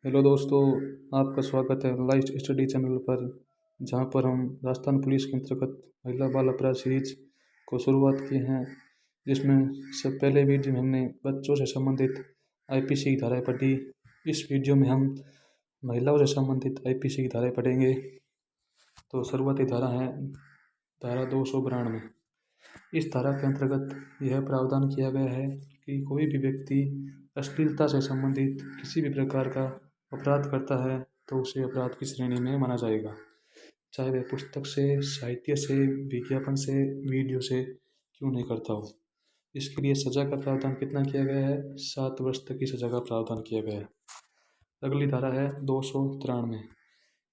Hello दोस्तों, आपका स्वागत है लाइव स्टडी चैनल पर। जहां पर हम राजस्थान पुलिस के अंतर्गत महिला बाल अपराध सीरीज को शुरुआत किए हैं, जिसमें से पहले वीडियो में हमने बच्चों से संबंधित आईपीसी की धाराएं पढ़ी। इस वीडियो में हम महिलाओं से संबंधित आईपीसी की धाराएं पढ़ेंगे। तो शुरुआती धारा है धारा 292। इस धारा के अंतर्गत यह प्रावधान किया गया है कि कोई भी व्यक्ति अश्लीलता से संबंधित किसी भी प्रकार का अपराध करता है तो उसे अपराध की श्रेणी में माना जाएगा, चाहे वह पुस्तक से, साहित्य से, विज्ञापन से, वीडियो से क्यों नहीं करता हो। इसके लिए सजा का प्रावधान कितना किया गया है? 7 वर्ष तक की सजा का प्रावधान किया गया है। अगली धारा है 293।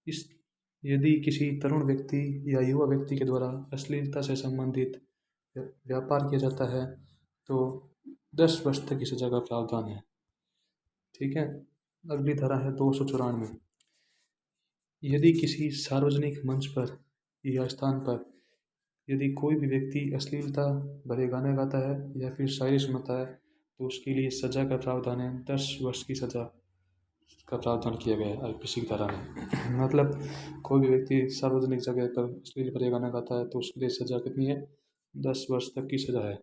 इस यदि किसी तरुण व्यक्ति या युवा व्यक्ति के द्वारा अश्लीलता से संबंधित व्यापार किया जाता है तो 10 वर्ष तक की सजा का प्रावधान है। ठीक है। अगली धारा है 294। यदि किसी सार्वजनिक मंच पर या स्थान पर यदि कोई भी व्यक्ति अश्लीलता भरे गाने गाता है या फिर शायरी सुनाता है तो उसके लिए सजा का प्रावधान है 10 वर्ष की सजा का प्रावधान किया गया है आईपीसी की धारा में। मतलब कोई भी व्यक्ति सार्वजनिक जगह पर अश्लील भरे गाना गाता है तो उसके लिए सजा कितनी है? 10 वर्ष तक की सजा है।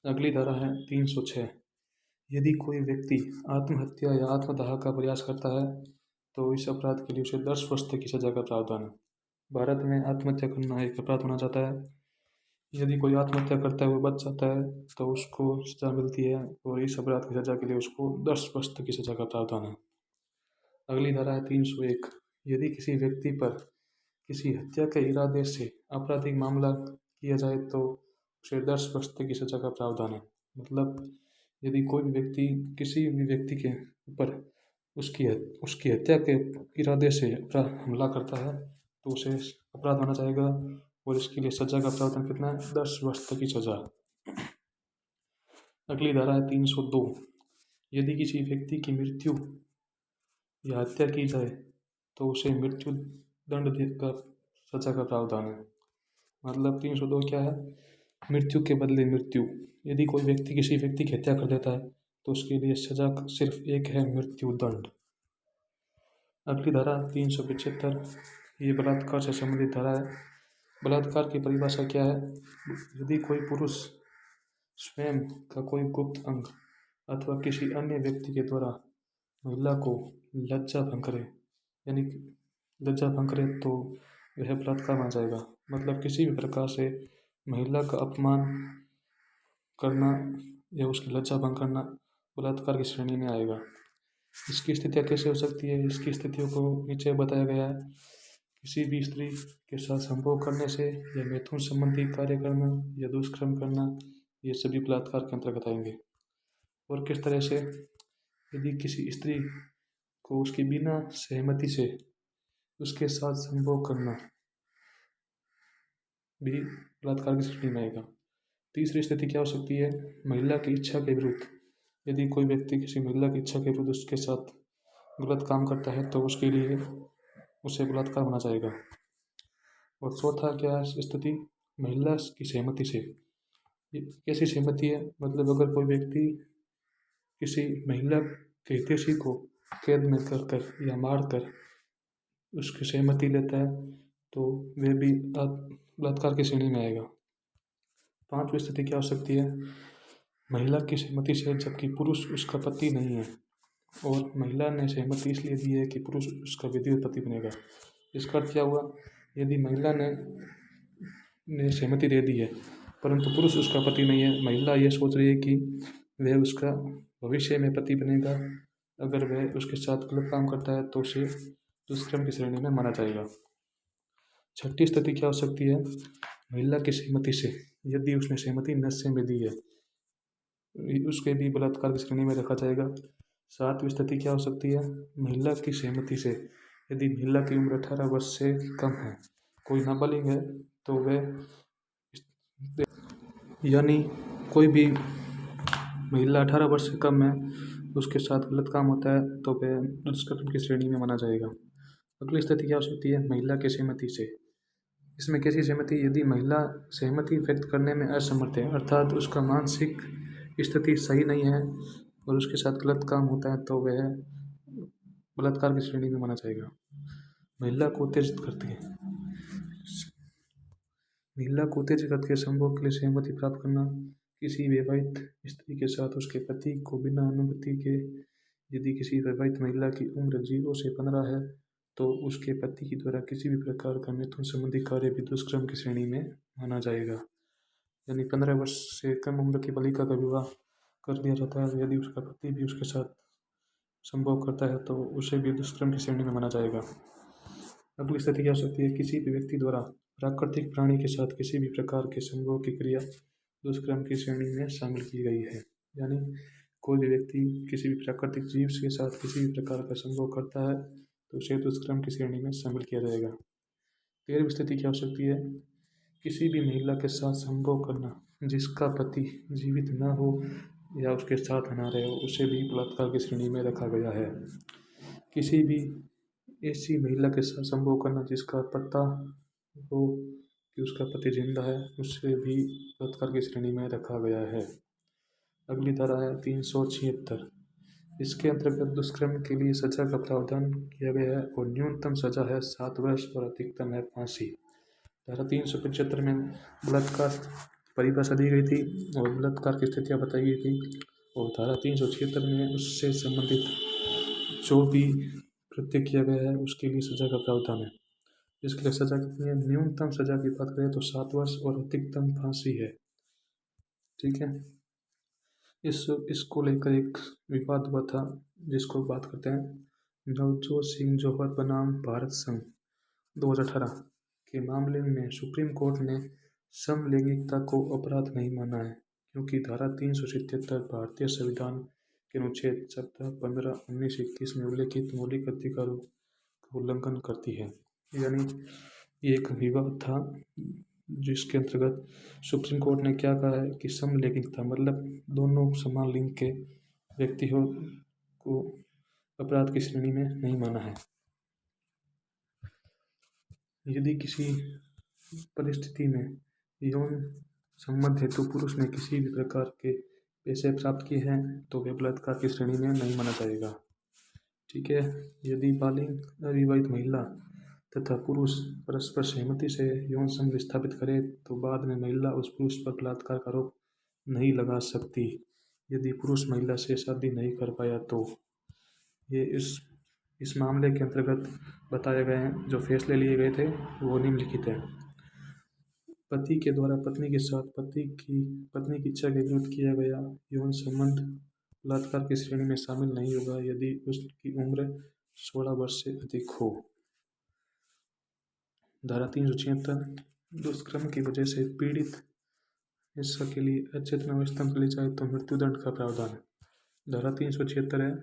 अगली धारा है 306। यदि कोई व्यक्ति आत्महत्या या आत्मदाह का प्रयास करता है तो इस अपराध के लिए उसे 10 वर्ष तक की सजा का प्रावधान है। भारत में आत्महत्या करना एक अपराध माना जाता है। यदि कोई आत्महत्या करता है, वो बच जाता है तो उसको सजा मिलती है, और इस अपराध की सजा के लिए उसको 10 वर्ष तक की सजा का प्रावधान है। अगली धारा है 301। यदि किसी व्यक्ति पर किसी हत्या के इरादे से आपराधिक मामला किया जाए तो उसे 10 वर्ष तक की सजा का प्रावधान है। मतलब यदि कोई भी व्यक्ति किसी भी व्यक्ति के ऊपर उसकी हत्या के इरादे से हमला करता है तो उसे अपराध माना जाएगा, और इसके लिए सजा का प्रावधान कितना है? 10 वर्ष तक की सजा। अगली धारा है 302। यदि किसी व्यक्ति की मृत्यु या हत्या की जाए तो उसे मृत्यु दंड का सजा का प्रावधान है। मतलब 302 क्या है? मृत्यु के बदले मृत्यु। यदि कोई व्यक्ति किसी व्यक्ति की हत्या कर देता है तो उसके लिए सजा सिर्फ एक है, मृत्यु दंड। अगली धारा 375। ये बलात्कार से संबंधित धारा है। बलात्कार की परिभाषा क्या है? यदि कोई पुरुष स्वयं का कोई गुप्त अंग अथवा किसी अन्य व्यक्ति के द्वारा महिला को लज्जा भंग करे, यानी लज्जा भंग करे तो वह बलात्कार माना जाएगा। मतलब किसी भी प्रकार से महिला का अपमान करना या उसकी लज्जा भंग करना बलात्कार की श्रेणी में आएगा। इसकी स्थितियाँ कैसे हो सकती है? इसकी स्थितियों को नीचे बताया गया है। किसी भी स्त्री के साथ संभोग करने से या मैथुन संबंधी कार्य करना या दुष्कर्म करना, ये सभी बलात्कार के अंतर्गत आएंगे। और किस तरह से? यदि किसी स्त्री को उसकी बिना सहमति से उसके साथ संभोग करना भी बलात्कार की श्रेणी में आएगा। तीसरी स्थिति क्या हो सकती है? महिला की इच्छा के विरुद्ध। यदि कोई व्यक्ति किसी महिला की इच्छा के विरुद्ध उसके साथ गलत काम करता है तो उसके लिए उसे बलात्कार माना जाएगा। और चौथा क्या स्थिति? महिला की सहमति से। ये कैसी सहमति है? मतलब अगर कोई व्यक्ति किसी महिला के हितैषी को कैद में कर या मार कर उसकी सहमति लेता है तो वह भी बलात्कार की श्रेणी में आएगा। पांचवी स्थिति क्या हो सकती है? महिला की सहमति से जबकि पुरुष उसका पति नहीं है, और महिला ने सहमति इसलिए दी है कि पुरुष उसका विधिवत पति बनेगा। इसका अर्थ क्या हुआ? यदि महिला ने सहमति दे दी है परंतु पुरुष उसका पति नहीं है, महिला ये सोच रही है कि वह उसका भविष्य में पति बनेगा, अगर वह उसके साथ गलत काम करता है तो उसे दुष्कर्म की श्रेणी में माना जाएगा। छठी स्थिति क्या हो सकती है? महिला की सहमति से, यदि उसने सहमति नशे में दी है, उसके भी बलात्कार की श्रेणी में रखा जाएगा। सातवीं स्थिति क्या हो सकती है? महिला की सहमति से, यदि महिला की उम्र 18 वर्ष से कम है, कोई नाबालिग है तो वह, यानी कोई भी महिला 18 वर्ष से कम है उसके साथ गलत काम होता है तो वह दुष्कर्म की श्रेणी में माना जाएगा। अगली स्थिति क्या हो सकती है? महिला की सहमति से। इसमें कैसी सहमति? यदि महिला सहमति व्यक्त करने में असमर्थ है, अर्थात उसका मानसिक स्थिति सही नहीं है और उसके साथ गलत काम होता है तो वह बलात्कार की श्रेणी में माना जाएगा। महिला को उत्तेजित करके संभोग के लिए सहमति प्राप्त करना, किसी विवाहित स्त्री के साथ उसके पति को बिना अनुमति के, यदि किसी विवाहित महिला की उम्र 0 से 15 है तो उसके पति के द्वारा किसी भी प्रकार का मैथुन संबंधी कार्य भी दुष्कर्म की श्रेणी में माना जाएगा। यानी 15 वर्ष से कम उम्र की बालिका का विवाह कर दिया जाता है, यदि उसका पति भी उसके साथ संभोग करता है तो उसे भी दुष्कर्म की श्रेणी में माना जाएगा। अगली स्थिति क्या हो सकती है? किसी भी व्यक्ति द्वारा प्राकृतिक प्राणी के साथ किसी भी प्रकार के संभोग की क्रिया दुष्कर्म की श्रेणी में शामिल की गई है। यानी कोई भी व्यक्ति किसी भी प्राकृतिक जीव के साथ किसी भी प्रकार का संभोग करता है तो उसे दुष्कर्म की श्रेणी में शामिल किया जाएगा। 13वीं स्थिति क्या हो सकती है? किसी भी महिला के साथ संभोग करना जिसका पति जीवित न हो या उसके साथ न रहे हो, उसे भी बलात्कार की श्रेणी में रखा गया है। किसी भी ऐसी महिला के साथ संभोग करना जिसका पता हो कि उसका पति जिंदा है, उसे भी बलात्कार की श्रेणी में रखा गया है। अगली धारा है 376। इसके अंतर्गत दुष्कर्म के लिए सजा का प्रावधान किया गया है और न्यूनतम सजा है 7 वर्ष और अधिकतम है फांसी। धारा 375 में बलात्कार परिभाषा दी गई थी और बलात्कार की स्थितियाँ बताई गई थी, और धारा 376 में उससे संबंधित जो भी कृत्य किया गया है उसके लिए सजा का प्रावधान है। इसके लिए सजा कितनी है? न्यूनतम सजा की बात करें तो 7 वर्ष और अधिकतम फांसी है। ठीक है, इसको लेकर एक विवाद हुआ था जिसको बात करते हैं नवजोत सिंह जौहर बनाम भारत संघ 2018 के मामले में। सुप्रीम कोर्ट ने समलैंगिकता को अपराध नहीं माना है क्योंकि धारा 377 भारतीय संविधान के अनुच्छेद 14, 15, 19, 21 में उल्लेखित मौलिक अधिकारों का उल्लंघन करती है। यानी ये एक विवाद था जिसके अंतर्गत सुप्रीम कोर्ट ने क्या कहा है कि समलैंगिकता मतलब दोनों समान लिंग के व्यक्तियों को अपराध की श्रेणी में नहीं माना है। यदि किसी परिस्थिति में यौन संबंध हेतु पुरुष ने किसी भी प्रकार के पैसे प्राप्त किए हैं तो वे बलात्कार की श्रेणी में नहीं माना जाएगा। ठीक है, यदि बालिग अविवाहित महिला तथा पुरुष परस्पर सहमति से यौन संबंध स्थापित करे तो बाद में महिला उस पुरुष पर बलात्कार का आरोप नहीं लगा सकती यदि पुरुष महिला से शादी नहीं कर पाया तो। ये इस मामले के अंतर्गत बताए गए हैं जो फैसले लिए गए थे वो निम्नलिखित है। पति के द्वारा पत्नी के साथ पत्नी की इच्छा के विरुद्ध किया गया यौन संबंध बलात्कार की श्रेणी में शामिल नहीं होगा यदि उसकी उम्र 16 वर्ष से अधिक हो। धारा 376 दुष्कर्म की वजह से पीड़ित हिस्सा के लिए अचेतन अवस्था में चली जाए तो मृत्युदंड का प्रावधान है। धारा 376 है,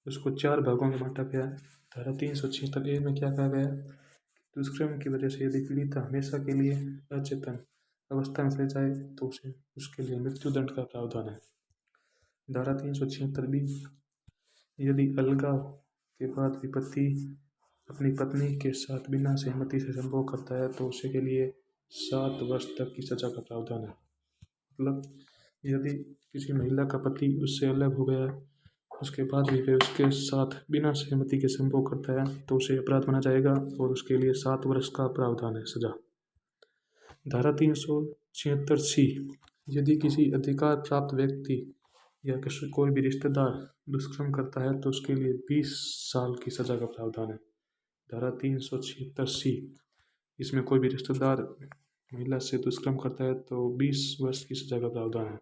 उसको 4 भागों में बांटा गया है। धारा 376 में क्या कहा गया है? दुष्कर्म की वजह से यदि पीड़िता हमेशा के लिए अचेतन अवस्था में चले जाए तो उसके लिए मृत्युदंड का प्रावधान है। धारा 376 भी, यदि अलगाव के बाद भी पति अपनी पत्नी के साथ बिना सहमति से संभोग करता है तो उसे के लिए 7 वर्ष तक की सजा का प्रावधान है। मतलब यदि किसी महिला का पति उससे अलग हो गया उसके बाद भी वे उसके साथ बिना सहमति के संभोग करता है तो उसे अपराध माना जाएगा और उसके लिए 7 वर्ष का प्रावधान है सजा। धारा 376C, यदि किसी अधिकार प्राप्त व्यक्ति या कोई भी रिश्तेदार दुष्कर्म करता है तो उसके लिए 20 साल की सजा का प्रावधान है। धारा 376C, इसमें कोई भी रिश्तेदार महिला से दुष्कर्म करता है तो 20 वर्ष की सजा का प्रावधान है।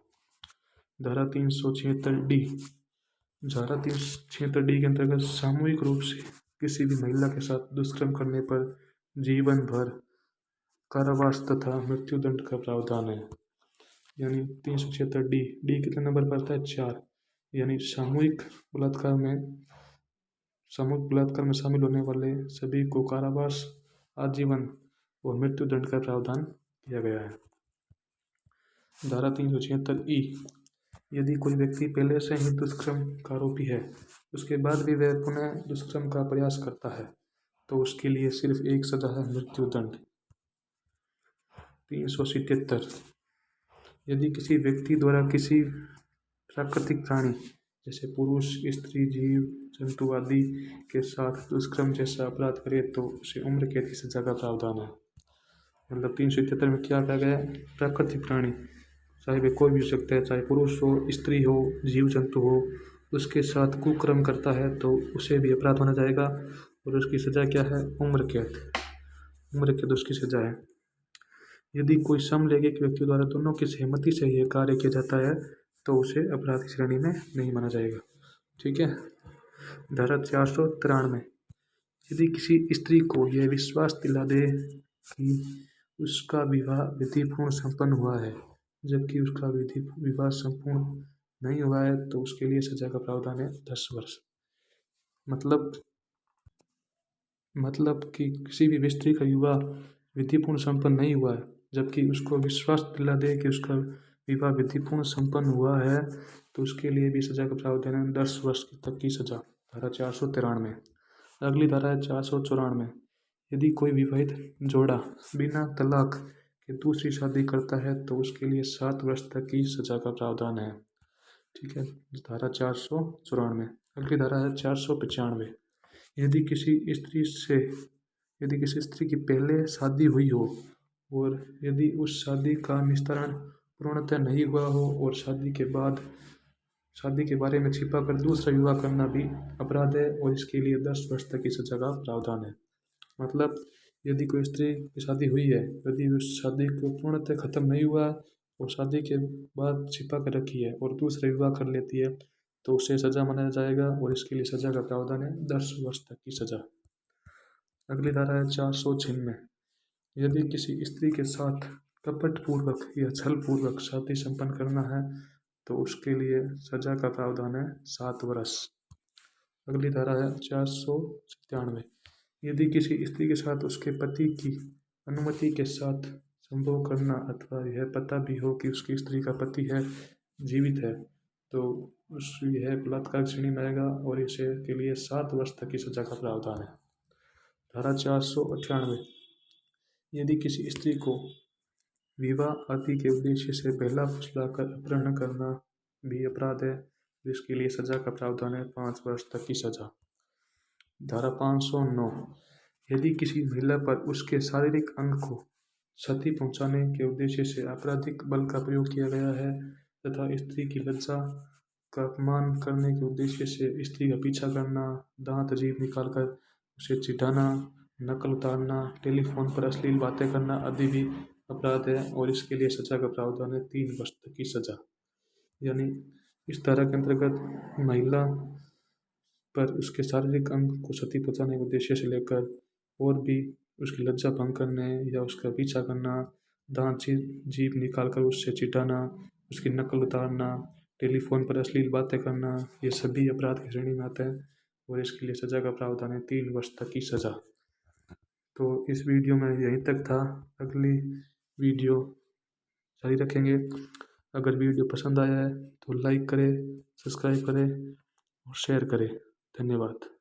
धारा 376D, धारा 376D के अंतर्गत सामूहिक रूप से किसी भी महिला के साथ दुष्कर्म करने पर जीवन भर कारावास तथा मृत्युदंड का प्रावधान है। यानी 376D डी कितने नंबर पर आता है? 4। यानी सामूहिक बलात्कार में शामिल होने वाले सभी को कारावास, आजीवन और मृत्युदंड का प्रावधान किया गया है। धारा 376E, यदि कोई व्यक्ति पहले से ही दुष्कर्म का आरोपी है उसके बाद भी वह पुनः दुष्कर्म का प्रयास करता है तो उसके लिए सिर्फ एक सजा है, मृत्युदंड। 377, यदि किसी व्यक्ति द्वारा किसी प्राकृतिक प्राणी जैसे पुरुष, स्त्री, जीव जंतु आदि के साथ दुष्कर्म जैसा अपराध करे तो उसे उम्र कैद की सजा का प्रावधान है। मतलब 377 में क्या कहा गया है, प्राकृतिक प्राणी चाहे वे कोई भी हो सकता है, चाहे पुरुष हो, स्त्री हो, जीव जंतु हो, उसके साथ कुकर्म करता है तो उसे भी अपराध माना जाएगा और उसकी सज़ा क्या है, उम्र कैद। उम्र कैद उसकी सज़ा है। यदि कोई समलैंगिक व्यक्ति द्वारा दोनों की सहमति से यह कार्य किया जाता है तो उसे अपराध की श्रेणी में नहीं माना जाएगा। ठीक है। धारा 493, यदि किसी स्त्री को यह विश्वास दिला दे कि उसका विवाह विधिपूर्ण संपन्न हुआ है जबकि उसका विवाह संपूर्ण नहीं हुआ है तो उसके लिए सजा का प्रावधान है 10 वर्ष। मतलब कि किसी भी स्त्री का विवाह विधिपूर्ण संपन्न नहीं हुआ है जबकि उसको विश्वास दिला दे कि उसका विवाह विधिपूर्ण संपन्न हुआ है तो उसके लिए भी सजा का प्रावधान है 10 वर्ष तक की सजा। धारा 493। अगली धारा है 494। यदि कोई विवाहित जोड़ा बिना तलाक के दूसरी शादी करता है तो उसके लिए 7 वर्ष तक की सजा का प्रावधान है। ठीक है। धारा 494। अगली धारा है 495। यदि किसी स्त्री की पहले शादी हुई हो और यदि उस शादी का निस्तारण पूर्णतः नहीं हुआ हो और शादी के बारे में छिपा कर दूसरा विवाह करना भी अपराध है और इसके लिए 10 वर्ष तक की सजा का प्रावधान है। मतलब यदि कोई स्त्री की शादी हुई है, यदि उस शादी को पूर्णतः खत्म नहीं हुआ और शादी के बाद छिपा कर रखी है और दूसरा विवाह कर लेती है तो उसे सजा माना जाएगा और इसके लिए सजा का प्रावधान है 10 वर्ष तक की सजा। अगली धारा है 496। यदि किसी स्त्री के साथ कपटपूर्वक या छलपूर्वक शादी संपन्न करना है तो उसके लिए सजा का प्रावधान है 7 वर्ष। अगली धारा है 497। यदि किसी स्त्री के साथ उसके पति की अनुमति के साथ संभोग करना अथवा यह पता भी हो कि उसकी स्त्री का पति है जीवित है तो यह बलात्कार श्रेणी में आएगा और इसे के लिए 7 वर्ष तक की सजा का प्रावधान है। धारा 498। यदि किसी स्त्री को विवाह आदि के उद्देश्य से बहला फुसलाकर अपहरण करना भी अपराध है जिसके लिए सजा का प्रावधान है 5 वर्ष तक की सजा। धारा 509। यदि किसी महिला पर उसके शारीरिक अंग को क्षति पहुंचाने के उद्देश्य से आपराधिक बल का प्रयोग किया गया है तथा स्त्री की लज्जा का अपमान करने के उद्देश्य से स्त्री का पीछा करना, दांत जीभ निकालकर उसे चिढ़ाना, नकल उतारना, टेलीफोन पर अश्लील बातें करना आदि भी अपराध है और इसके लिए सजा का प्रावधान है 3 वर्ष तक की सजा। यानी इस धारा के अंतर्गत महिला पर उसके शारीरिक अंग को क्षति पहुंचाने के उद्देश्य से लेकर और भी उसकी लज्जा भंग करने या उसका पीछा करना, दांत जीभ निकाल कर उससे चिढ़ाना, उसकी नकल उतारना, टेलीफोन पर अश्लील बातें करना, ये सभी अपराध की श्रेणी में आते हैं और इसके लिए सजा का प्रावधान है 3 वर्ष तक की सजा। तो इस वीडियो में यहीं तक था। अगली वीडियो जारी रखेंगे। अगर वीडियो पसंद आया है तो लाइक करें, सब्सक्राइब करें और शेयर करें। धन्यवाद।